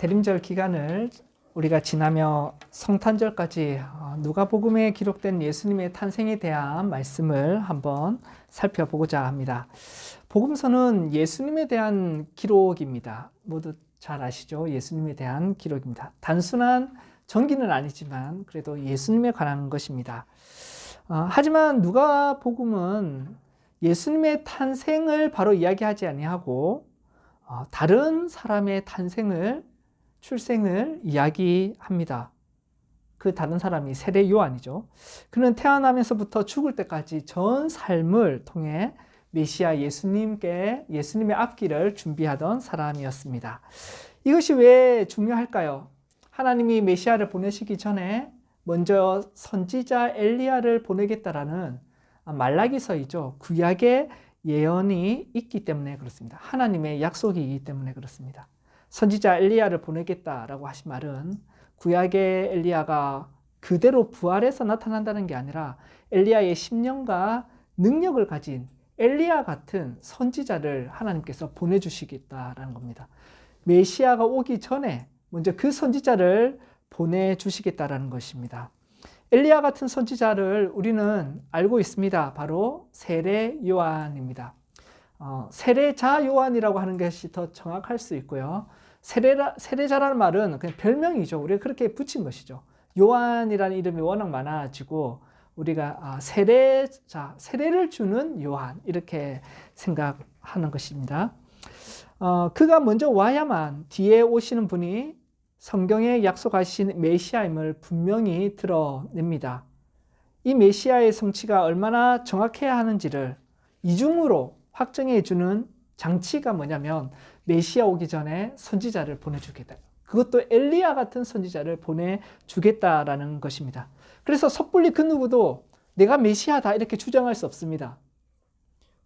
대림절 기간을 우리가 지나며 성탄절까지 누가복음에 기록된 예수님의 탄생에 대한 말씀을 한번 살펴보고자 합니다. 복음서는 예수님에 대한 기록입니다. 모두 잘 아시죠? 예수님에 대한 기록입니다. 단순한 전기는 아니지만 그래도 예수님에 관한 것입니다. 하지만 누가복음은 예수님의 탄생을 바로 이야기하지 아니하고 다른 사람의 출생을 이야기합니다. 그 다른 사람이 세례 요한이죠. 그는 태어나면서부터 죽을 때까지 전 삶을 통해 메시아 예수님의 앞길을 준비하던 사람이었습니다. 이것이 왜 중요할까요? 하나님이 메시아를 보내시기 전에 먼저 선지자 엘리야를 보내겠다라는 말라기서이죠. 구약의 예언이 있기 때문에 그렇습니다. 하나님의 약속이기 때문에 그렇습니다. 선지자 엘리야를 보내겠다라고 하신 말은 구약의 엘리야가 그대로 부활해서 나타난다는 게 아니라 엘리야의 심령과 능력을 가진 엘리야 같은 선지자를 하나님께서 보내주시겠다라는 겁니다. 메시아가 오기 전에 먼저 그 선지자를 보내주시겠다라는 것입니다. 엘리야 같은 선지자를 우리는 알고 있습니다. 바로 세례 요한입니다. 세례자 요한이라고 하는 것이 더 정확할 수 있고요. 세례자라는 말은 그냥 별명이죠. 우리가 그렇게 붙인 것이죠. 요한이라는 이름이 워낙 많아지고 우리가 세례를 주는 요한 이렇게 생각하는 것입니다. 그가 먼저 와야만 뒤에 오시는 분이 성경에 약속하신 메시아임을 분명히 드러냅니다. 이 메시아의 성취가 얼마나 정확해야 하는지를 이중으로 확정해 주는 장치가 뭐냐면 메시아 오기 전에 선지자를 보내주겠다. 그것도 엘리야 같은 선지자를 보내주겠다라는 것입니다. 그래서 섣불리 그 누구도 내가 메시아다 이렇게 주장할 수 없습니다.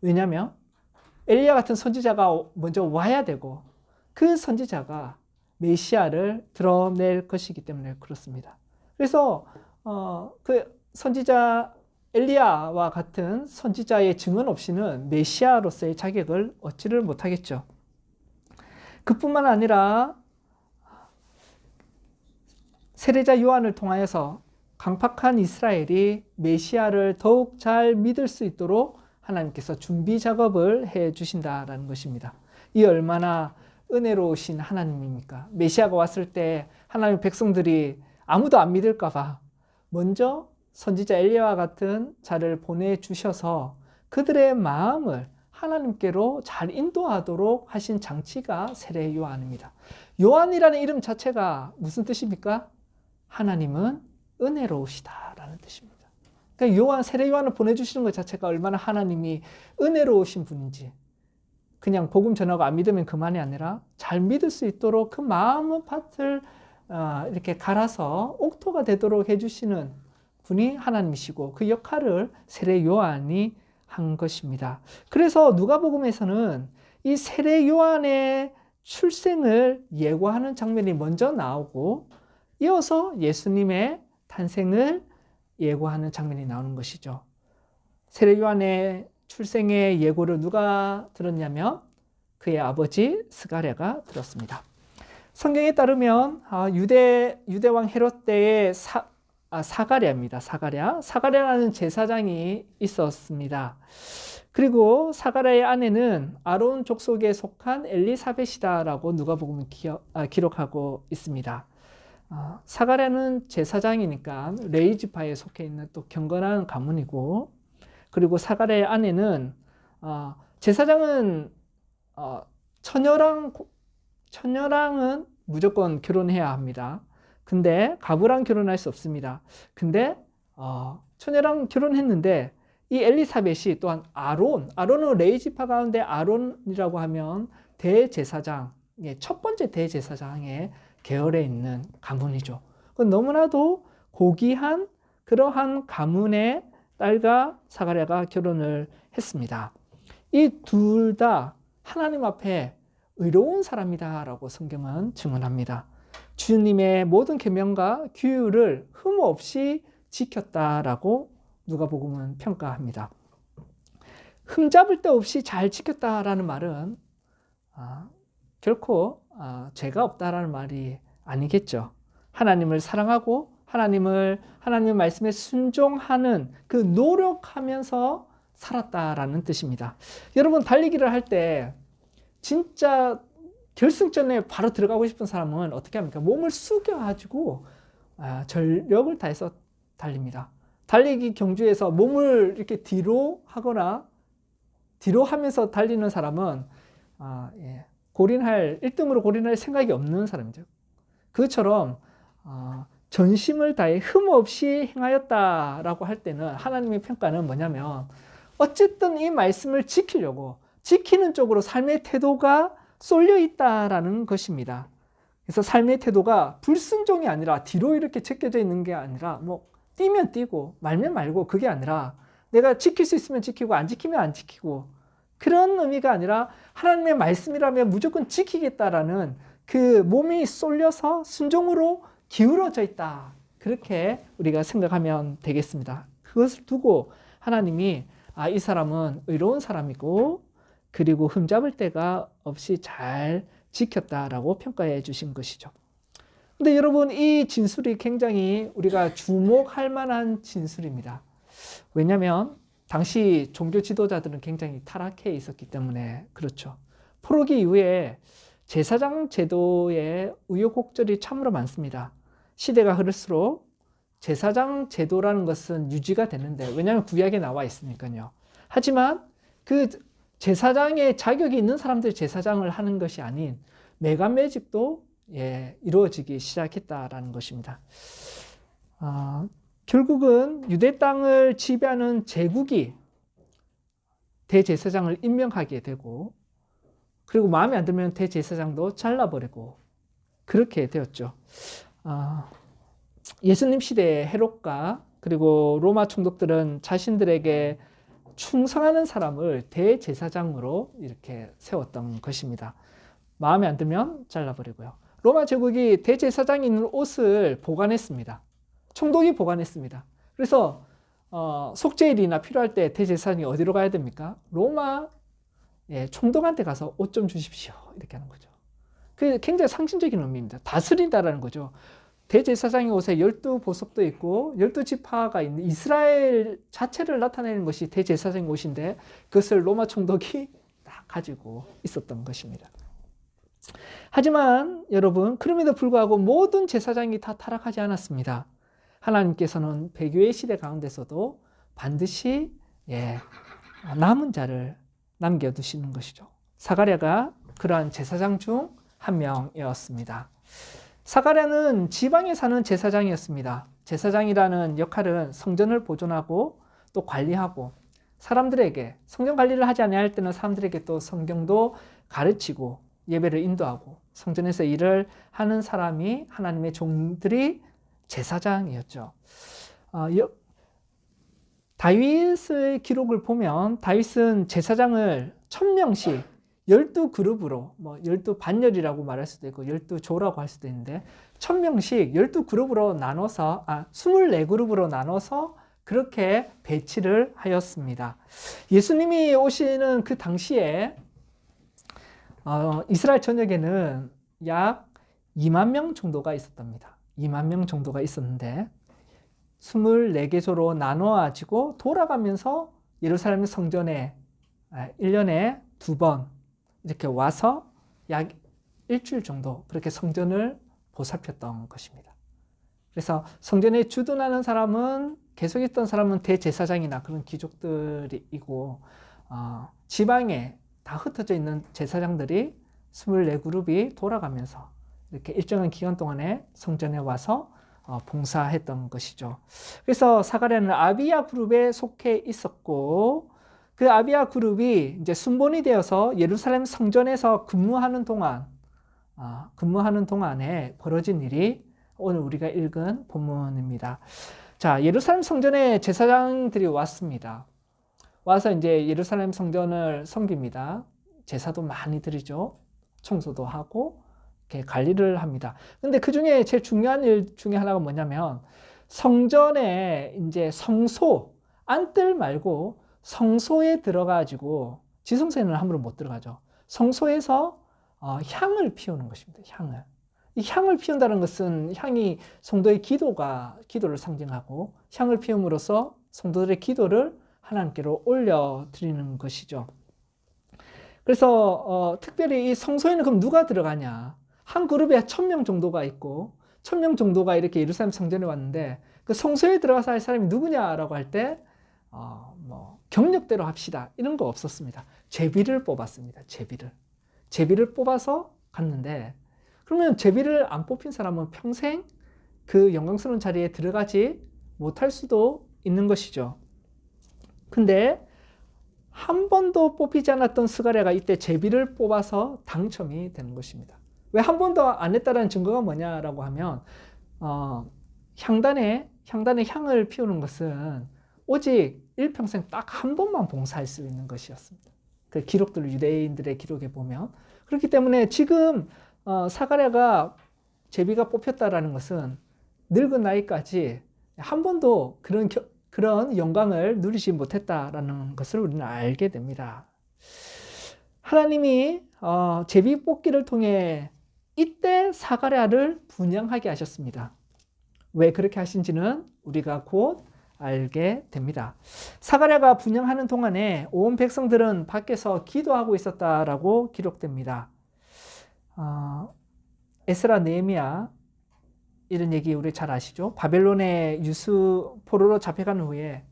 왜냐하면 엘리야 같은 선지자가 먼저 와야 되고 그 선지자가 메시아를 드러낼 것이기 때문에 그렇습니다. 그래서 그 선지자 엘리야와 같은 선지자의 증언 없이는 메시아로서의 자격을 얻지를 못하겠죠. 그뿐만 아니라 세례자 요한을 통하여서 강팍한 이스라엘이 메시아를 더욱 잘 믿을 수 있도록 하나님께서 준비 작업을 해 주신다라는 것입니다. 이 얼마나 은혜로우신 하나님입니까? 메시아가 왔을 때 하나님의 백성들이 아무도 안 믿을까 봐 먼저 선지자 엘리야와 같은 자를 보내주셔서 그들의 마음을 하나님께로 잘 인도하도록 하신 장치가 세례 요한입니다. 요한이라는 이름 자체가 무슨 뜻입니까? 하나님은 은혜로우시다라는 뜻입니다. 그러니까 세례 요한을 보내주시는 것 자체가 얼마나 하나님이 은혜로우신 분인지 그냥 복음 전하고 안 믿으면 그만이 아니라 잘 믿을 수 있도록 그 마음의 밭을 이렇게 갈아서 옥토가 되도록 해주시는 분이 하나님이시고 그 역할을 세례 요한이 한 것입니다. 그래서 누가복음에서는 이 세례 요한의 출생을 예고하는 장면이 먼저 나오고 이어서 예수님의 탄생을 예고하는 장면이 나오는 것이죠. 세례 요한의 출생의 예고를 누가 들었냐면 그의 아버지 스가랴가 들었습니다. 성경에 따르면 유대왕 헤롯 때의 사가랴입니다. 사가랴라는 제사장이 있었습니다. 그리고 사가랴의 아내는 아론 족속에 속한 엘리사벳이다라고 누가복음은 기록하고 있습니다. 사가랴는 제사장이니까 레위 지파에 속해 있는 또 경건한 가문이고 그리고 사가랴의 아내는 제사장은 처녀랑은 무조건 결혼해야 합니다. 근데 가부랑 결혼할 수 없습니다. 근데 처녀랑 결혼했는데 이 엘리사벳이 또한 아론은 레위 지파 가운데 아론이라고 하면 대제사장, 첫 번째 대제사장의 계열에 있는 가문이죠. 너무나도 고귀한 그러한 가문의 딸과 사가랴가 결혼을 했습니다. 이 둘 다 하나님 앞에 의로운 사람이다라고 성경은 증언합니다. 주님의 모든 계명과 규율을 흠 없이 지켰다라고 누가복음은 평가합니다. 흠잡을 데 없이 잘 지켰다라는 말은 결코 죄가 없다라는 말이 아니겠죠. 하나님을 사랑하고 하나님의 말씀에 순종하는 그 노력하면서 살았다라는 뜻입니다. 여러분 달리기를 할 때 진짜 결승전에 바로 들어가고 싶은 사람은 어떻게 합니까? 몸을 숙여가지고 전력을 다해서 달립니다. 달리기 경주에서 몸을 이렇게 뒤로 하거나 뒤로 하면서 달리는 사람은 1등으로 골인할 생각이 없는 사람이죠. 그것처럼 전심을 다해 흠없이 행하였다라고 할 때는 하나님의 평가는 뭐냐면 어쨌든 이 말씀을 지키려고 지키는 쪽으로 삶의 태도가 쏠려 있다라는 것입니다. 그래서 삶의 태도가 불순종이 아니라 뒤로 이렇게 제껴져 있는 게 아니라 뭐 뛰면 뛰고 말면 말고 그게 아니라 내가 지킬 수 있으면 지키고 안 지키면 안 지키고 그런 의미가 아니라 하나님의 말씀이라면 무조건 지키겠다라는 그 몸이 쏠려서 순종으로 기울어져 있다. 그렇게 우리가 생각하면 되겠습니다. 그것을 두고 하나님이 이 사람은 의로운 사람이고 그리고 흠잡을 데가 없이 잘 지켰다라고 평가해 주신 것이죠. 근데 여러분 이 진술이 굉장히 우리가 주목할 만한 진술입니다. 왜냐하면 당시 종교 지도자들은 굉장히 타락해 있었기 때문에 그렇죠. 포로기 이후에 제사장 제도의 우여곡절이 참으로 많습니다. 시대가 흐를수록 제사장 제도라는 것은 유지가 되는데 왜냐하면 구약에 나와 있으니까요. 하지만 그 제사장의 자격이 있는 사람들이 제사장을 하는 것이 아닌 매간매직도 이루어지기 시작했다라는 것입니다. 결국은 유대 땅을 지배하는 제국이 대제사장을 임명하게 되고 그리고 마음에 안 들면 대제사장도 잘라버리고 그렇게 되었죠. 예수님 시대의 헤롯과 그리고 로마 총독들은 자신들에게 충성하는 사람을 대제사장으로 이렇게 세웠던 것입니다. 마음에 안 들면 잘라버리고요. 로마 제국이 대제사장이 있는 옷을 보관했습니다. 총독이 보관했습니다. 그래서 속죄일이나 필요할 때 대제사장이 어디로 가야 됩니까? 로마 총독한테 가서 옷 좀 주십시오. 이렇게 하는 거죠. 그게 굉장히 상징적인 의미입니다. 다스린다라는 거죠. 대제사장의 옷에 12보석도 있고 12지파가 있는 이스라엘 자체를 나타내는 것이 대제사장의 옷인데 그것을 로마 총독이 딱 가지고 있었던 것입니다. 하지만 여러분 그럼에도 불구하고 모든 제사장이 다 타락하지 않았습니다. 하나님께서는 배교의 시대 가운데서도 반드시 남은 자를 남겨두시는 것이죠. 사가랴가 그러한 제사장 중 한 명이었습니다. 사가랴는 지방에 사는 제사장이었습니다. 제사장이라는 역할은 성전을 보존하고 또 관리하고 사람들에게 성전 관리를 하지 아니할 때는 사람들에게 또 성경도 가르치고 예배를 인도하고 성전에서 일을 하는 사람이 하나님의 종들이 제사장이었죠. 다윗의 기록을 보면 다윗은 제사장을 1000명씩 12그룹으로 12반열이라고 말할 수도 있고 12조라고 할 수도 있는데 1000명씩 12그룹으로 나눠서 24그룹으로 나눠서 그렇게 배치를 하였습니다. 예수님이 오시는 그 당시에 이스라엘 전역에는 약 2만 명 정도가 있었답니다. 2만 명 정도가 있었는데 24개조로 나누어지고 돌아가면서 예루살렘 성전에 1년에 2번 이렇게 와서 약 일주일 정도 그렇게 성전을 보살폈던 것입니다. 그래서 성전에 주둔하는 사람은 계속 있던 사람은 대제사장이나 그런 귀족들이고 지방에 다 흩어져 있는 제사장들이 24그룹이 돌아가면서 이렇게 일정한 기간 동안에 성전에 와서 봉사했던 것이죠. 그래서 사가랴는 아비야 그룹에 속해 있었고 그 아비야 그룹이 이제 순번이 되어서 예루살렘 성전에서 근무하는 동안에 벌어진 일이 오늘 우리가 읽은 본문입니다. 자, 예루살렘 성전에 제사장들이 왔습니다. 와서 이제 예루살렘 성전을 섬깁니다. 제사도 많이 드리죠. 청소도 하고 이렇게 관리를 합니다. 근데 그 중에 제일 중요한 일 중에 하나가 뭐냐면 성전에 이제 성소, 안뜰 말고 성소에 들어가지고 지성소에는 함부로 못 들어가죠. 성소에서 향을 피우는 것입니다. 향을. 이 향을 피운다는 것은 향이 성도의 기도를 상징하고 향을 피움으로써 성도들의 기도를 하나님께로 올려드리는 것이죠. 그래서 특별히 이 성소에는 그럼 누가 들어가냐? 한 그룹에 1000명 정도가 있고 1000명 정도가 이렇게 예루살렘 성전에 왔는데 그 성소에 들어가서 할 사람이 누구냐라고 할 때 경력대로 합시다 이런 거 없었습니다. 제비를 뽑았습니다. 제비를 뽑아서 갔는데 그러면 제비를 안 뽑힌 사람은 평생 그 영광스러운 자리에 들어가지 못할 수도 있는 것이죠. 근데 한 번도 뽑히지 않았던 스가랴가 이때 제비를 뽑아서 당첨이 되는 것입니다. 왜 한 번도 안 했다는 증거가 뭐냐라고 하면 향단에 향을 피우는 것은 오직 일평생 딱 한 번만 봉사할 수 있는 것이었습니다. 그 기록들 유대인들의 기록에 보면 그렇기 때문에 지금 스가랴가 제비가 뽑혔다라는 것은 늙은 나이까지 한 번도 그런 영광을 누리지 못했다라는 것을 우리는 알게 됩니다. 하나님이 제비 뽑기를 통해 이때 스가랴를 분향하게 하셨습니다. 왜 그렇게 하신지는 우리가 곧 알게 됩니다. 스가랴가 분향하는 동안에 온 백성들은 밖에서 기도하고 있었다라고 기록됩니다. 에스라, 느헤미야 이런 얘기 우리 잘 아시죠? 바벨론의 유수 포로로 잡혀간 후에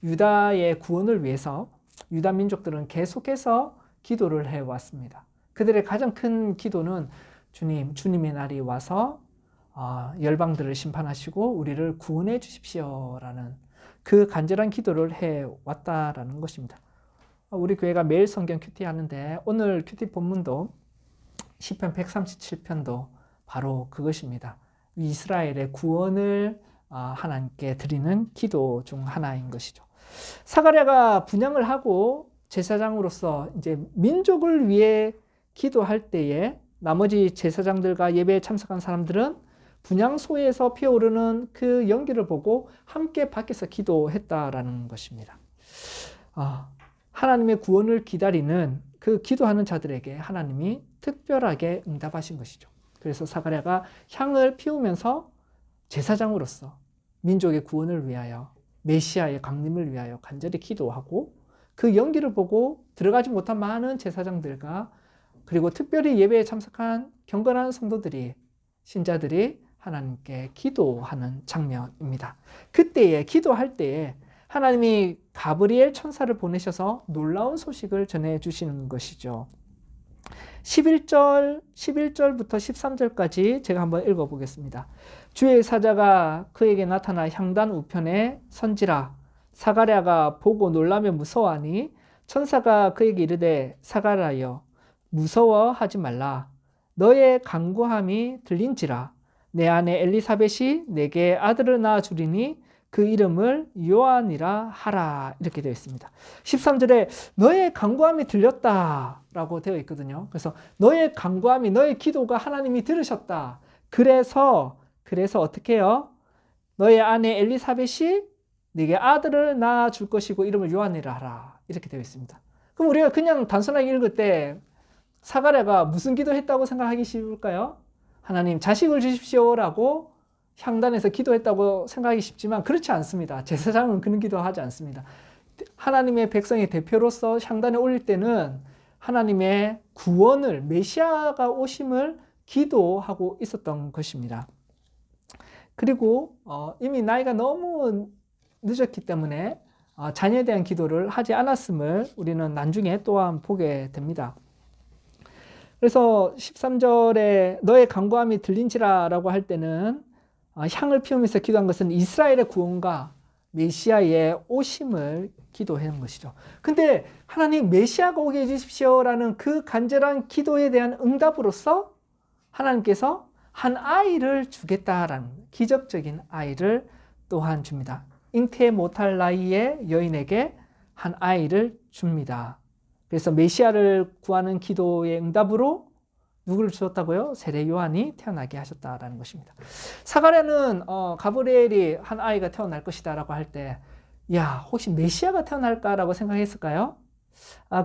유다의 구원을 위해서 유다 민족들은 계속해서 기도를 해왔습니다. 그들의 가장 큰 기도는 주님의 날이 와서 열방들을 심판하시고 우리를 구원해 주십시오라는 그 간절한 기도를 해왔다라는 것입니다. 우리 교회가 매일 성경 큐티 하는데 오늘 큐티 본문도 시편 137편도 바로 그것입니다. 이스라엘의 구원을 하나님께 드리는 기도 중 하나인 것이죠. 스가랴가 분향을 하고 제사장으로서 이제 민족을 위해 기도할 때에 나머지 제사장들과 예배에 참석한 사람들은 분향소에서 피어오르는 그 연기를 보고 함께 밖에서 기도했다라는 것입니다. 하나님의 구원을 기다리는 그 기도하는 자들에게 하나님이 특별하게 응답하신 것이죠. 그래서 스가랴가 향을 피우면서 제사장으로서 민족의 구원을 위하여 메시아의 강림을 위하여 간절히 기도하고 그 연기를 보고 들어가지 못한 많은 제사장들과 그리고 특별히 예배에 참석한 경건한 성도들이 신자들이 하나님께 기도하는 장면입니다. 그때에 기도할 때에 하나님이 가브리엘 천사를 보내셔서 놀라운 소식을 전해주시는 것이죠. 11절부터 13절까지 제가 한번 읽어보겠습니다. 주의 사자가 그에게 나타나 향단 우편에 선지라. 스가랴가 보고 놀라며 무서워하니 천사가 그에게 이르되 스가랴여 무서워하지 말라. 너의 간구함이 들린지라. 내 아내 엘리사벳이 내게 아들을 낳아 주리니 그 이름을 요한이라 하라. 이렇게 되어 있습니다. 13절에 너의 간구함이 들렸다라고 되어 있거든요. 그래서 너의 간구함이, 너의 기도가 하나님이 들으셨다. 그래서 어떻게 해요? 너의 아내 엘리사벳이 네게 아들을 낳아 줄 것이고 이름을 요한이라 하라. 이렇게 되어 있습니다. 그럼 우리가 그냥 단순하게 읽을 때 스가랴가 무슨 기도했다고 생각하기 쉬울까요? 하나님 자식을 주십시오라고 향단에서 기도했다고 생각하기 쉽지만 그렇지 않습니다. 제사장은 그런 기도하지 않습니다. 하나님의 백성의 대표로서 향단에 올릴 때는 하나님의 구원을, 메시아가 오심을 기도하고 있었던 것입니다. 그리고 이미 나이가 너무 늦었기 때문에 자녀에 대한 기도를 하지 않았음을 우리는 나중에 또한 보게 됩니다. 그래서 13절에 너의 간구함이 들린지라 라고 할 때는 향을 피우면서 기도한 것은 이스라엘의 구원과 메시아의 오심을 기도하는 것이죠. 근데 하나님 메시아가 오게 해주십시오라는 그 간절한 기도에 대한 응답으로서 하나님께서 한 아이를 주겠다라는 기적적인 아이를 또한 줍니다. 잉태 못할 나이의 여인에게 한 아이를 줍니다. 그래서 메시아를 구하는 기도의 응답으로 누구를 주셨다고요? 세례 요한이 태어나게 하셨다라는 것입니다. 스가랴는 가브리엘이 한 아이가 태어날 것이다라고 할 때, 야, 혹시 메시아가 태어날까라고 생각했을까요?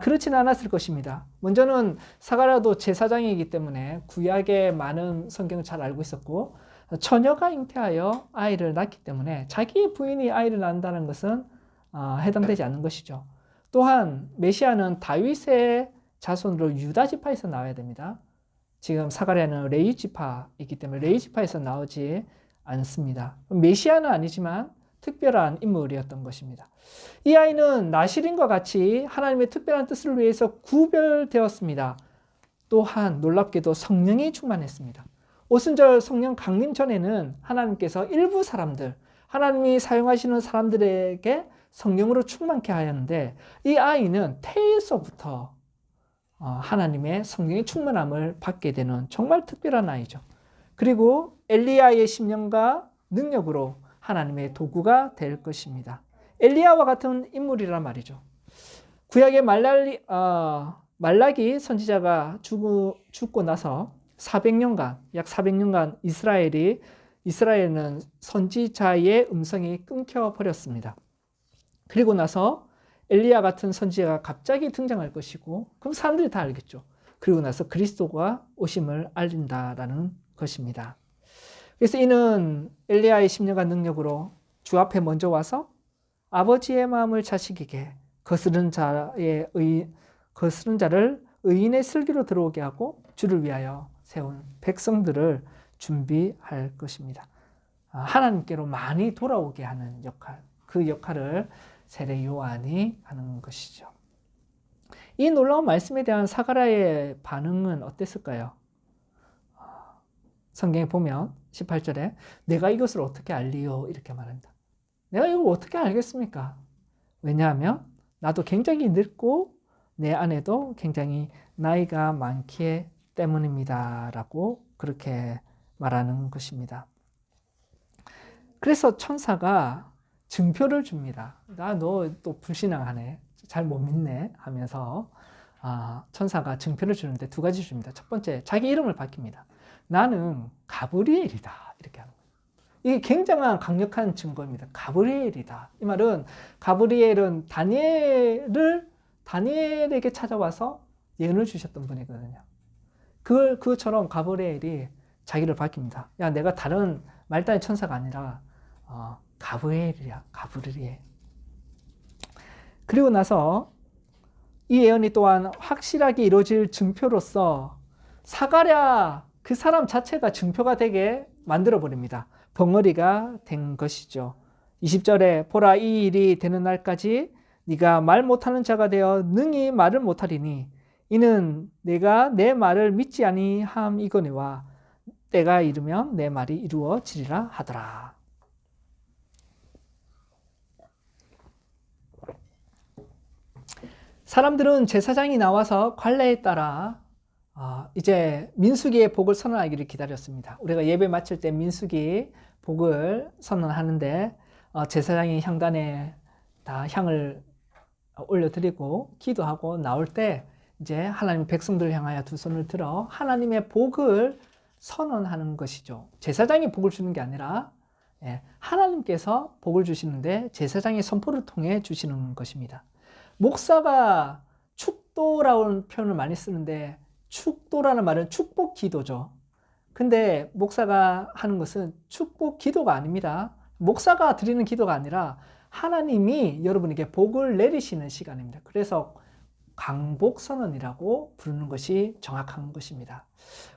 그렇지는 않았을 것입니다. 먼저는 사가랴도 제사장이기 때문에 구약의 많은 성경을 잘 알고 있었고, 처녀가 잉태하여 아이를 낳기 때문에 자기 부인이 아이를 낳는다는 것은 해당되지 않는 것이죠. 또한 메시아는 다윗의 자손으로 유다 지파에서 나와야 됩니다. 지금 사가랴는 레위 지파이기 때문에 레위 지파에서 나오지 않습니다. 메시아는 아니지만 특별한 인물이었던 것입니다. 이 아이는 나실인과 같이 하나님의 특별한 뜻을 위해서 구별되었습니다. 또한 놀랍게도 성령이 충만했습니다. 오순절 성령 강림 전에는 하나님께서 일부 사람들, 하나님이 사용하시는 사람들에게 성령으로 충만케 하였는데, 이 아이는 태에서부터 하나님의 성령의 충만함을 받게 되는 정말 특별한 아이죠. 그리고 엘리야의 심령과 능력으로 하나님의 도구가 될 것입니다. 엘리야와 같은 인물이란 말이죠. 구약의 말라기 선지자가 죽고 나서 400년간, 약 400년간 이스라엘은 선지자의 음성이 끊겨버렸습니다. 그리고 나서 엘리야 같은 선지자가 갑자기 등장할 것이고, 그럼 사람들이 다 알겠죠. 그리고 나서 그리스도가 오심을 알린다라는 것입니다. 그래서 이는 엘리야의 심령과 능력으로 주 앞에 먼저 와서 아버지의 마음을 자식에게 거스른 자를 의인의 슬기로 들어오게 하고 주를 위하여 세운 백성들을 준비할 것입니다. 하나님께로 많이 돌아오게 하는 역할, 그 역할을 세례 요한이 하는 것이죠. 이 놀라운 말씀에 대한 사가랴의 반응은 어땠을까요? 성경에 보면 18절에 내가 이것을 어떻게 알리요? 이렇게 말합니다. 내가 이걸 어떻게 알겠습니까? 왜냐하면 나도 굉장히 늙고 내 아내도 굉장히 나이가 많기 때문입니다. 라고 그렇게 말하는 것입니다. 그래서 천사가 증표를 줍니다. 너 또 불신앙하네. 잘 못 믿네. 하면서 천사가 증표를 주는데 두 가지 줍니다. 첫 번째, 자기 이름을 밝힙니다. 나는 가브리엘이다. 이렇게 하는 거예요. 이게 굉장한 강력한 증거입니다. 가브리엘이다. 이 말은 가브리엘은 다니엘에게 찾아와서 예언을 주셨던 분이거든요. 그것처럼 가브리엘이 자기를 밝힙니다. 야, 내가 다른 말단의 천사가 아니라 가브리엘이야. 가브리엘. 그리고 나서 이 예언이 또한 확실하게 이루어질 증표로서 사가랴 그 사람 자체가 증표가 되게 만들어버립니다. 벙어리가 된 것이죠. 20절에 보라 이 일이 되는 날까지 네가 말 못하는 자가 되어 능히 말을 못하리니 이는 내가 내 말을 믿지 아니함이거니와 때가 이르면 내 말이 이루어지리라 하더라. 사람들은 제사장이 나와서 관례에 따라 이제 민수기의 복을 선언하기를 기다렸습니다. 우리가 예배 마칠 때 민수기 복을 선언하는데 제사장이 향단에 다 향을 올려드리고 기도하고 나올 때 이제 하나님 백성들을 향하여 두 손을 들어 하나님의 복을 선언하는 것이죠. 제사장이 복을 주는 게 아니라 하나님께서 복을 주시는데 제사장의 선포를 통해 주시는 것입니다. 목사가 축도라는 표현을 많이 쓰는데 축도라는 말은 축복 기도죠. 근데 목사가 하는 것은 축복 기도가 아닙니다. 목사가 드리는 기도가 아니라 하나님이 여러분에게 복을 내리시는 시간입니다. 그래서 강복선언이라고 부르는 것이 정확한 것입니다.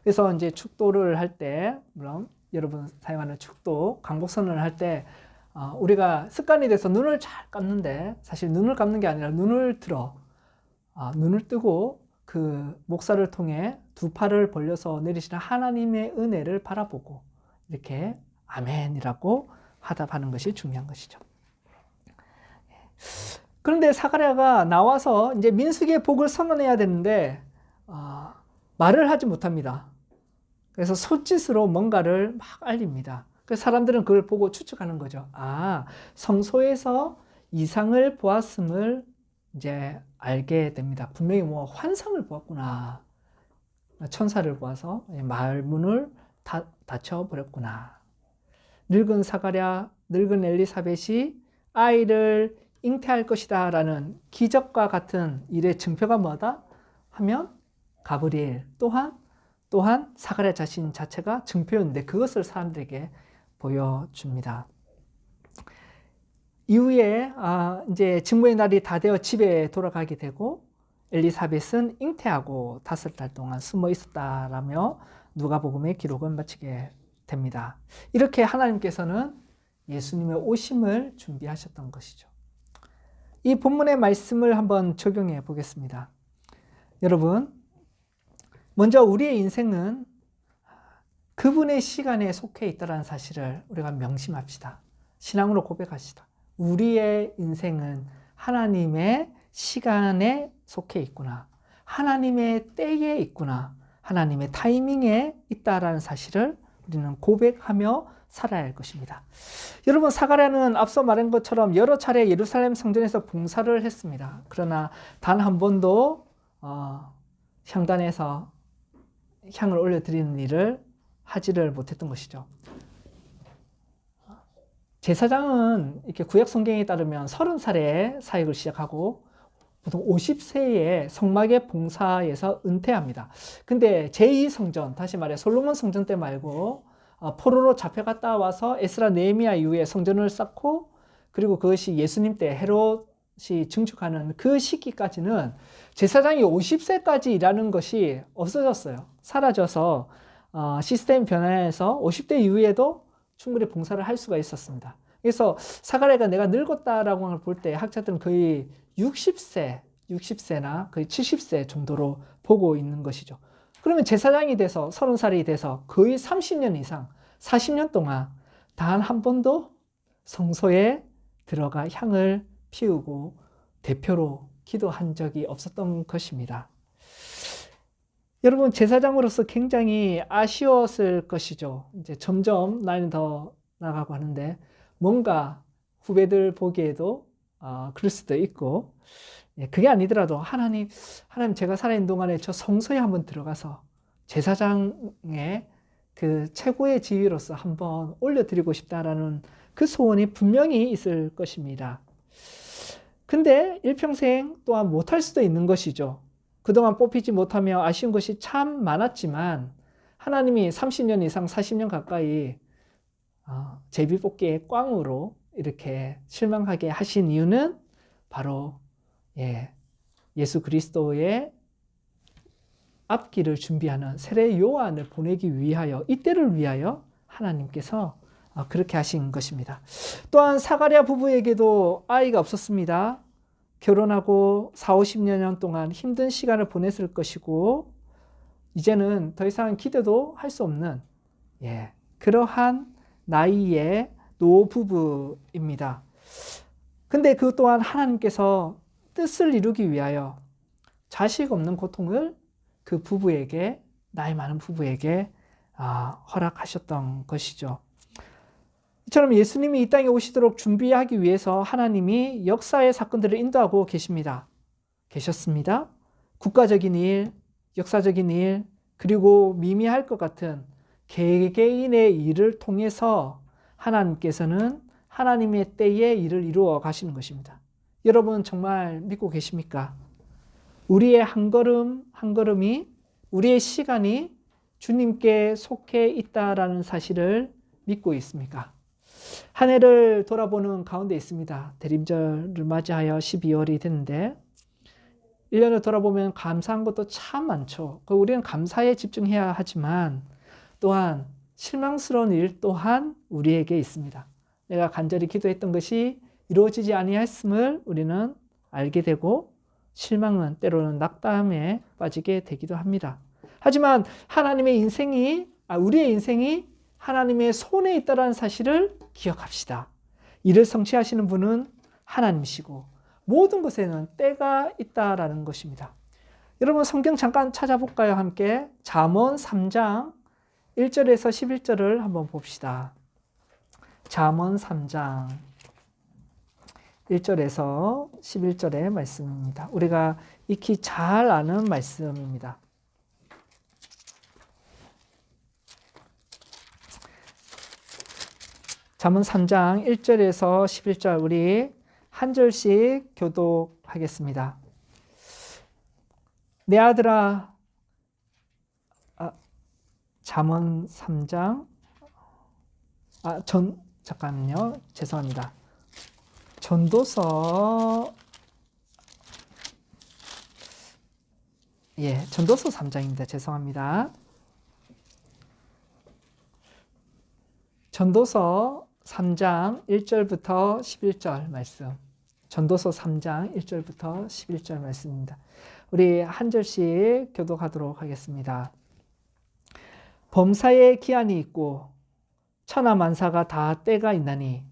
그래서 이제 축도를 할 때, 물론 여러분 사용하는 축도, 강복선언을 할 때 우리가 습관이 돼서 눈을 잘 감는데 사실 눈을 감는 게 아니라 눈을 뜨고 그 목사를 통해 두 팔을 벌려서 내리시는 하나님의 은혜를 바라보고 이렇게 아멘이라고 화답하는 것이 중요한 것이죠. 그런데 사가랴가 나와서 이제 민수기의 복을 선언해야 되는데 말을 하지 못합니다. 그래서 손짓으로 뭔가를 막 알립니다. 그래서 사람들은 그걸 보고 추측하는 거죠. 성소에서 이상을 보았음을 이제 알게 됩니다. 분명히 뭐 환상을 보았구나. 천사를 보아서 말문을 닫혀버렸구나. 늙은 사가랴, 늙은 엘리사벳이 아이를 잉태할 것이다 라는 기적과 같은 일의 증표가 뭐다? 하면 가브리엘 또한 사가랴 자신 자체가 증표였는데 그것을 사람들에게 보여줍니다. 이후에 이제 직무의 날이 다 되어 집에 돌아가게 되고 엘리사벳은 잉태하고 5달 동안 숨어 있었다라며 누가복음의 기록을 마치게 됩니다. 이렇게 하나님께서는 예수님의 오심을 준비하셨던 것이죠. 이 본문의 말씀을 한번 적용해 보겠습니다. 여러분, 먼저 우리의 인생은 그분의 시간에 속해 있다는 사실을 우리가 명심합시다. 신앙으로 고백합시다. 우리의 인생은 하나님의 시간에 속해 있구나. 하나님의 때에 있구나. 하나님의 타이밍에 있다라는 사실을 우리는 고백하며 살아야 할 것입니다. 여러분, 사가랴는 앞서 말한 것처럼 여러 차례 예루살렘 성전에서 봉사를 했습니다. 그러나 단 한 번도 향단에서 향을 올려드리는 일을 하지를 못했던 것이죠. 제사장은 이렇게 구약 성경에 따르면 30살에 사역을 시작하고 보통 50세에 성막의 봉사에서 은퇴합니다. 근데 제2성전, 다시 말해 솔로몬 성전 때 말고 포로로 잡혀갔다 와서 에스라 느헤미야 이후에 성전을 쌓고 그리고 그것이 예수님 때 헤롯이 증축하는 그 시기까지는 제사장이 50세까지 일하는 것이 없어졌어요. 사라져서 시스템 변화해서 50대 이후에도 충분히 봉사를 할 수가 있었습니다. 그래서 사가랴가 내가 늙었다라고 볼 때 학자들은 거의 60세나 거의 70세 정도로 보고 있는 것이죠. 그러면 제사장이 돼서 30살이 돼서 거의 30년 이상 40년 동안 단 한 번도 성소에 들어가 향을 피우고 대표로 기도한 적이 없었던 것입니다. 여러분, 제사장으로서 굉장히 아쉬웠을 것이죠. 이제 점점 나이는 더 나가고 하는데 뭔가 후배들 보기에도 그럴 수도 있고, 그게 아니더라도 하나님 제가 살아있는 동안에 저 성소에 한번 들어가서 제사장의 그 최고의 지위로서 한번 올려드리고 싶다라는 그 소원이 분명히 있을 것입니다. 근데 일평생 또한 못할 수도 있는 것이죠. 그동안 뽑히지 못하며 아쉬운 것이 참 많았지만 하나님이 30년 이상 40년 가까이 제비뽑기의 꽝으로 이렇게 실망하게 하신 이유는 바로 예수 그리스도의 앞길을 준비하는 세례 요한을 보내기 위하여, 이때를 위하여 하나님께서 그렇게 하신 것입니다. 또한 사가랴 부부에게도 아이가 없었습니다. 결혼하고 40-50년 동안 힘든 시간을 보냈을 것이고 이제는 더 이상 기대도 할 수 없는 그러한 나이의 노부부입니다. 근데 그 또한 하나님께서 뜻을 이루기 위하여 자식 없는 고통을 그 부부에게, 나이 많은 부부에게 허락하셨던 것이죠. 이처럼 예수님이 이 땅에 오시도록 준비하기 위해서 하나님이 역사의 사건들을 인도하고 계셨습니다. 국가적인 일, 역사적인 일, 그리고 미미할 것 같은 개개인의 일을 통해서 하나님께서는 하나님의 때에 일을 이루어 가시는 것입니다. 여러분 정말 믿고 계십니까? 우리의 한 걸음 한 걸음이, 우리의 시간이 주님께 속해 있다라는 사실을 믿고 있습니까? 한 해를 돌아보는 가운데 있습니다. 대림절을 맞이하여 12월이 됐는데 1년을 돌아보면 감사한 것도 참 많죠. 우리는 감사에 집중해야 하지만 또한 실망스러운 일 또한 우리에게 있습니다. 내가 간절히 기도했던 것이 이루어지지 아니했음을 우리는 알게 되고 실망은 때로는 낙담에 빠지게 되기도 합니다. 하지만 우리의 인생이 하나님의 손에 있다는 사실을 기억합시다. 이를 성취하시는 분은 하나님이시고 모든 것에는 때가 있다라는 것입니다. 여러분 성경 잠깐 찾아볼까요? 함께 잠언 3장 1절에서 11절을 한번 봅시다. 잠언 3장 1절에서 11절의 말씀입니다. 우리가 익히 잘 아는 말씀입니다. 잠언 3장 1절에서 11절 우리 한 절씩 교독하겠습니다. 내 아들아, 잠언 3장, 잠깐만요. 죄송합니다. 전도서 3장입니다. 죄송합니다. 전도서 3장 1절부터 11절 말씀. 전도서 3장 1절부터 11절 말씀입니다. 우리 한 절씩 교독하도록 하겠습니다. 범사에 기한이 있고 천하만사가 다 때가 있나니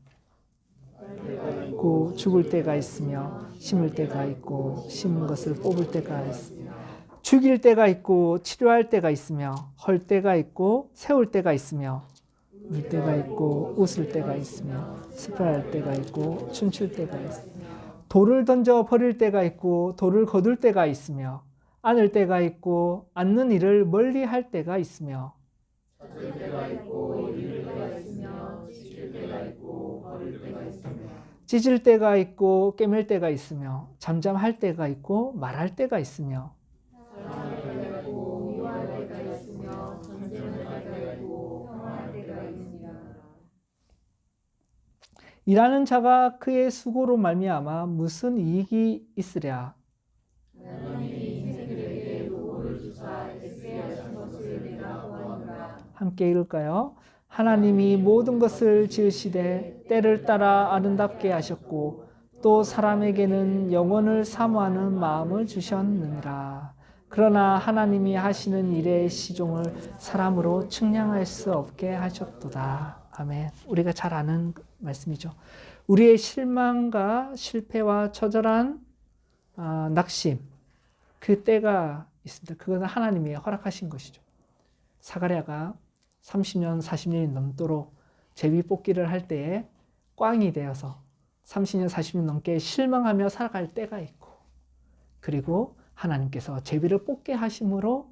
있고 죽을 때가 있으며 심을 때가 있고 심은 것을 뽑을 때가 있으며 죽일 때가 있고 치료할 때가 있으며 헐 때가 있고 세울 때가 있으며 울 때가 있고 웃을 때가 있으며 슬퍼할 때가 있고 춤출 때가 있으며 돌을 던져 버릴 때가 있고 돌을 거둘 때가 있으며 안을 때가 있고 앉는 일을 멀리 할 때가 있으며 젖을 때가 있고 이를 때가 있으며 찢을 때가 있고 버릴 때가 있으며 찢을 때가 있고 깨맬 때가 있으며 잠잠할 때가 있고 말할 때가 있으며 사랑할 때가 있고 미워할 때가 있으며 전쟁할 때가 있고 평화할 때가 있으며 일하는 자가 그의 수고로 말미암아 무슨 이익이 있으랴. 하나님이 인생들에게 보고를 주사 애쓰게 하신 것을 내가 보았노라. 함께 읽을까요? 하나님이 모든 것을 지으시되 때를 따라 아름답게 하셨고 또 사람에게는 영원을 사모하는 마음을 주셨느니라. 그러나 하나님이 하시는 일의 시종을 사람으로 측량할 수 없게 하셨도다. 아멘. 우리가 잘 아는 말씀이죠. 우리의 실망과 실패와 처절한 낙심, 그 때가 있습니다. 그것은 하나님이 허락하신 것이죠. 사가랴가 30년, 40년이 넘도록 제비 뽑기를 할 때에 꽝이 되어서 30년, 40년 넘게 실망하며 살아갈 때가 있고, 그리고 하나님께서 제비를 뽑게 하심으로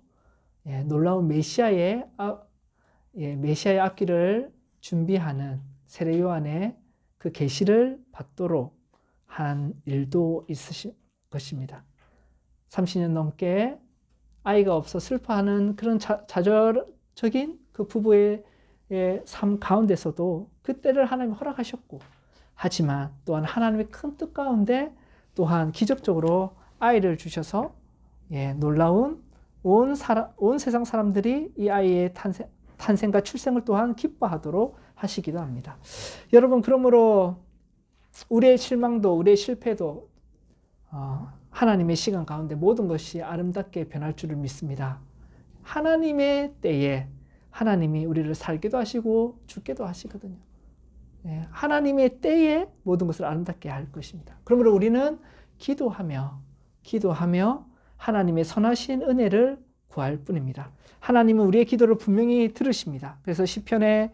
놀라운 메시아의 앞길을 준비하는 세례 요한의 그 계시를 받도록 한 일도 있으신 것입니다. 30년 넘게 아이가 없어 슬퍼하는 그런 좌절적인 그 부부의 삶 가운데서도 그 때를 하나님이 허락하셨고, 하지만 또한 하나님의 큰 뜻 가운데 또한 기적적으로 아이를 주셔서 놀라운 온 세상 사람들이 이 아이의 탄생과 출생을 또한 기뻐하도록 하시기도 합니다. 여러분, 그러므로 우리의 실망도 우리의 실패도 하나님의 시간 가운데 모든 것이 아름답게 변할 줄을 믿습니다. 하나님의 때에 하나님이 우리를 살게도 하시고 죽게도 하시거든요. 하나님의 때에 모든 것을 아름답게 할 것입니다. 그러므로 우리는 기도하며 하나님의 선하신 은혜를 구할 뿐입니다. 하나님은 우리의 기도를 분명히 들으십니다. 그래서 시편의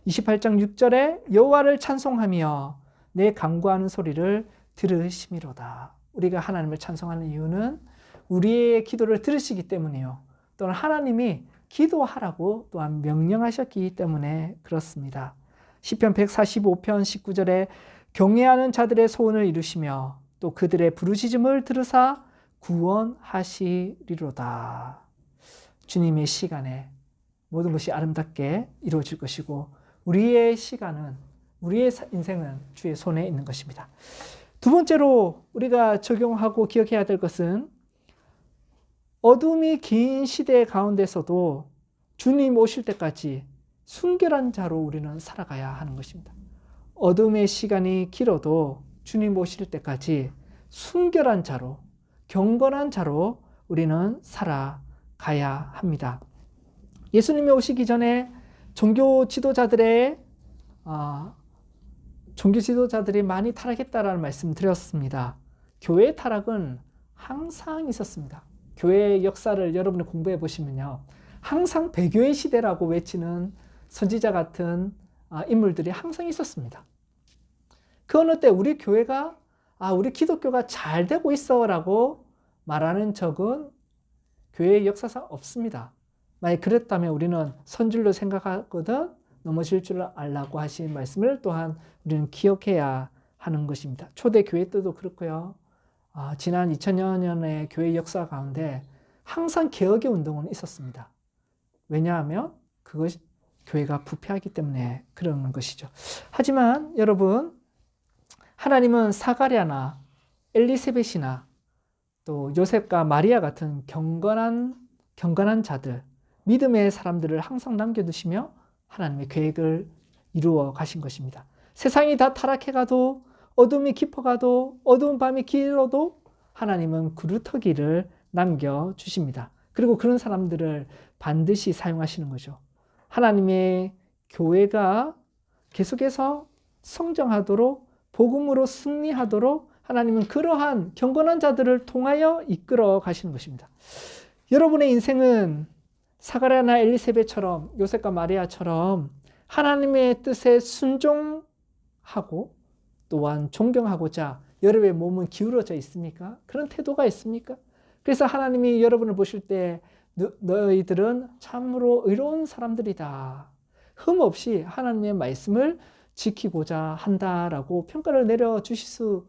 28장 6절에 여호와를 찬송하며 내 간구하는 소리를 들으심이로다. 우리가 하나님을 찬송하는 이유는 우리의 기도를 들으시기 때문이요, 또는 하나님이 기도하라고 또한 명령하셨기 때문에 그렇습니다. 시편 145편 19절에 경외하는 자들의 소원을 이루시며 또 그들의 부르짖음을 들으사 구원하시리로다. 주님의 시간에 모든 것이 아름답게 이루어질 것이고, 우리의 시간은, 우리의 인생은 주의 손에 있는 것입니다. 두 번째로 우리가 적용하고 기억해야 될 것은 어둠이 긴 시대 가운데서도 주님 오실 때까지 순결한 자로 우리는 살아가야 하는 것입니다. 어둠의 시간이 길어도 주님 오실 때까지 순결한 자로, 경건한 자로 우리는 살아가야 합니다. 예수님이 오시기 전에 종교 지도자들이 많이 타락했다라는 말씀 드렸습니다. 교회의 타락은 항상 있었습니다. 교회의 역사를 여러분이 공부해 보시면요, 항상 배교의 시대라고 외치는 선지자 같은 인물들이 항상 있었습니다. 그 어느 때 우리 교회가 우리 기독교가 잘 되고 있어 라고 말하는 적은 교회의 역사상 없습니다. 만약 그랬다면 우리는 선줄로 생각하거든 넘어질 줄 알라고 하신 말씀을 또한 우리는 기억해야 하는 것입니다. 초대 교회 때도 그렇고요. 지난 2000여 년의 교회 역사 가운데 항상 개혁의 운동은 있었습니다. 왜냐하면 그것이 교회가 부패하기 때문에 그러는 것이죠. 하지만 여러분, 하나님은 사가랴나 엘리세벳이나 또 요셉과 마리아 같은 경건한 자들, 믿음의 사람들을 항상 남겨두시며 하나님의 계획을 이루어 가신 것입니다. 세상이 다 타락해가도, 어둠이 깊어가도, 어두운 밤이 길어도 하나님은 구루터기를 남겨주십니다. 그리고 그런 사람들을 반드시 사용하시는 거죠. 하나님의 교회가 계속해서 성장하도록, 복음으로 승리하도록 하나님은 그러한 경건한 자들을 통하여 이끌어 가시는 것입니다. 여러분의 인생은 사가랴나 엘리세벳처럼, 요셉과 마리아처럼 하나님의 뜻에 순종하고 또한 존경하고자 여러분의 몸은 기울어져 있습니까? 그런 태도가 있습니까? 그래서 하나님이 여러분을 보실 때 너희들은 참으로 의로운 사람들이다, 흠없이 하나님의 말씀을 지키고자 한다라고 평가를 내려주실 수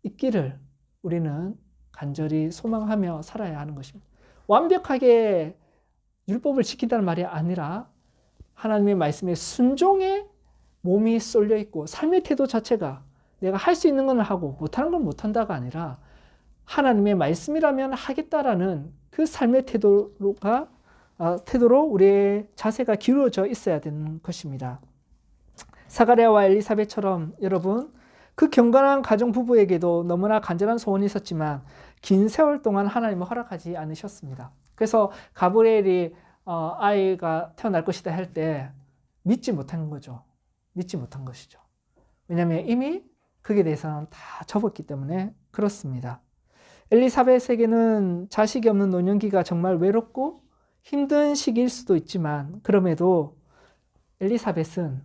있기를 우리는 간절히 소망하며 살아야 하는 것입니다. 완벽하게 율법을 지킨다는 말이 아니라 하나님의 말씀에 순종에 몸이 쏠려 있고 삶의 태도 자체가 내가 할 수 있는 건 하고 못하는 건 못한다가 아니라 하나님의 말씀이라면 하겠다라는 그 삶의 태도로 우리의 자세가 기울어져 있어야 되는 것입니다. 사가랴와 엘리사벳처럼 여러분, 그 경건한 가정 부부에게도 너무나 간절한 소원이 있었지만 긴 세월 동안 하나님은 허락하지 않으셨습니다. 그래서 가브리엘이 아이가 태어날 것이다 할 때 믿지 못한 거죠. 믿지 못한 것이죠. 왜냐하면 이미 그에 대해서는 다 접었기 때문에 그렇습니다. 엘리사벳에게는 자식이 없는 노년기가 정말 외롭고 힘든 시기일 수도 있지만 그럼에도 엘리사벳은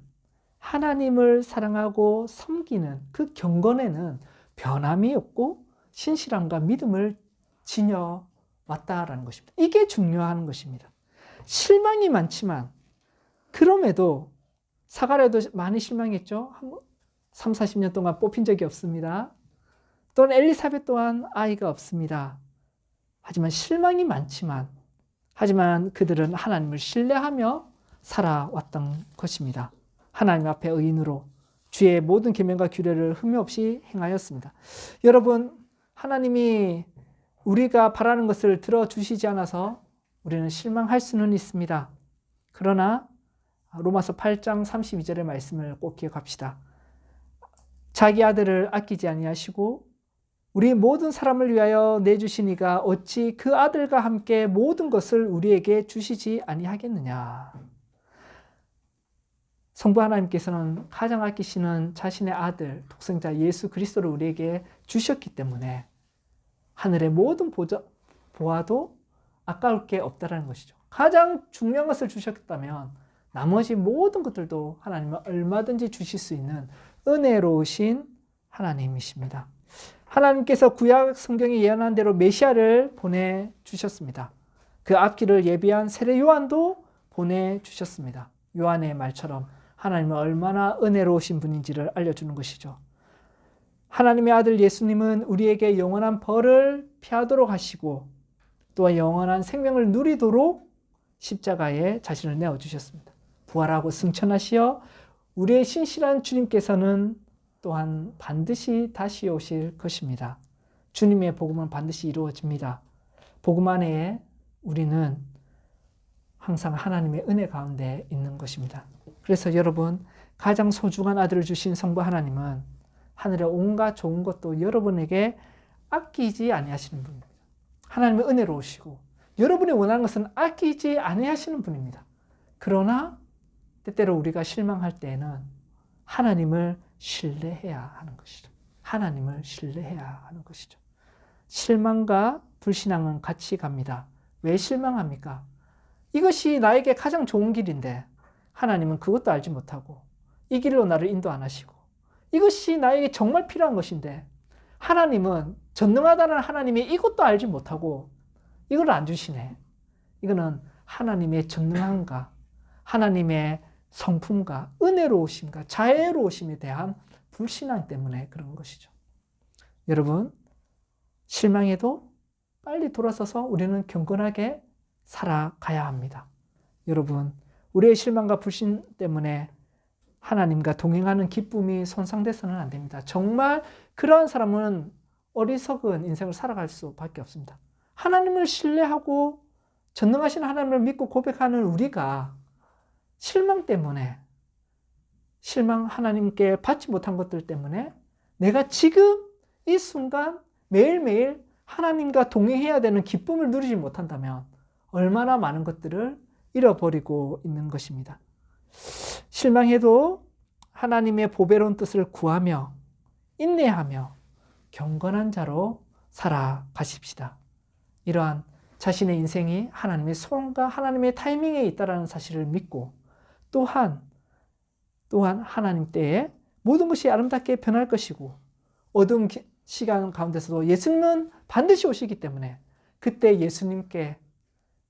하나님을 사랑하고 섬기는 그 경건에는 변함이 없고 신실함과 믿음을 지녀왔다라는 것입니다. 이게 중요한 것입니다. 실망이 많지만 그럼에도 사가랴도 많이 실망했죠. 3, 40년 동안 뽑힌 적이 없습니다. 또는 엘리사벳 또한 아이가 없습니다. 하지만 실망이 많지만 하지만 그들은 하나님을 신뢰하며 살아왔던 것입니다. 하나님 앞에 의인으로 주의 모든 계명과 규례를 흠이 없이 행하였습니다. 여러분, 하나님이 우리가 바라는 것을 들어주시지 않아서 우리는 실망할 수는 있습니다. 그러나 로마서 8장 32절의 말씀을 꼭 기억합시다. 자기 아들을 아끼지 아니하시고 우리 모든 사람을 위하여 내주시니가 어찌 그 아들과 함께 모든 것을 우리에게 주시지 아니하겠느냐. 성부 하나님께서는 가장 아끼시는 자신의 아들, 독생자 예수 그리스도를 우리에게 주셨기 때문에 하늘의 모든 보아도 아까울 게 없다라는 것이죠. 가장 중요한 것을 주셨다면 나머지 모든 것들도 하나님은 얼마든지 주실 수 있는 은혜로우신 하나님이십니다. 하나님께서 구약 성경에 예언한 대로 메시아를 보내주셨습니다. 그 앞길을 예비한 세례 요한도 보내주셨습니다. 요한의 말처럼 하나님은 얼마나 은혜로우신 분인지를 알려주는 것이죠. 하나님의 아들 예수님은 우리에게 영원한 벌을 피하도록 하시고 또한 영원한 생명을 누리도록 십자가에 자신을 내어주셨습니다. 부활하고 승천하시어 우리의 신실한 주님께서는 또한 반드시 다시 오실 것입니다. 주님의 복음은 반드시 이루어집니다. 복음 안에 우리는 항상 하나님의 은혜 가운데 있는 것입니다. 그래서 여러분, 가장 소중한 아들을 주신 성부 하나님은 하늘의 온갖 좋은 것도 여러분에게 아끼지 아니하시는 분입니다. 하나님은 은혜로우시고 여러분이 원하는 것은 아끼지 아니하시는 분입니다. 그러나 때때로 우리가 실망할 때에는 하나님을 신뢰해야 하는 것이죠. 하나님을 신뢰해야 하는 것이죠. 실망과 불신앙은 같이 갑니다. 왜 실망합니까? 이것이 나에게 가장 좋은 길인데 하나님은 그것도 알지 못하고 이 길로 나를 인도 안 하시고 이것이 나에게 정말 필요한 것인데 하나님은 전능하다는 하나님이 이것도 알지 못하고 이걸 안 주시네. 이거는 하나님의 전능함과 하나님의 성품과 은혜로우심과 자애로우심에 대한 불신앙 때문에 그런 것이죠. 여러분, 실망해도 빨리 돌아서서 우리는 경건하게 살아가야 합니다. 여러분, 우리의 실망과 불신 때문에 하나님과 동행하는 기쁨이 손상돼서는 안 됩니다. 정말 그러한 사람은 어리석은 인생을 살아갈 수밖에 없습니다. 하나님을 신뢰하고 전능하신 하나님을 믿고 고백하는 우리가 실망 때문에, 하나님께 받지 못한 것들 때문에 내가 지금 이 순간 매일매일 하나님과 동행해야 되는 기쁨을 누리지 못한다면 얼마나 많은 것들을 잃어버리고 있는 것입니다. 실망해도 하나님의 보배로운 뜻을 구하며 인내하며 경건한 자로 살아가십시다. 이러한 자신의 인생이 하나님의 소원과 하나님의 타이밍에 있다는 사실을 믿고 또한 하나님 때에 모든 것이 아름답게 변할 것이고 어두운 시간 가운데서도 예수님은 반드시 오시기 때문에 그때 예수님께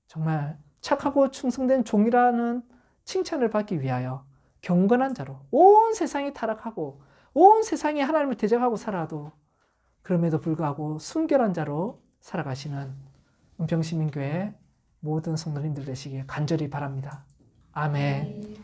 정말 착하고 충성된 종이라는 칭찬을 받기 위하여 경건한 자로 온 세상이 타락하고 온 세상이 하나님을 대적하고 살아도 그럼에도 불구하고 순결한 자로 살아가시는 은평시민교회 모든 성도님들 되시길 간절히 바랍니다. 아멘.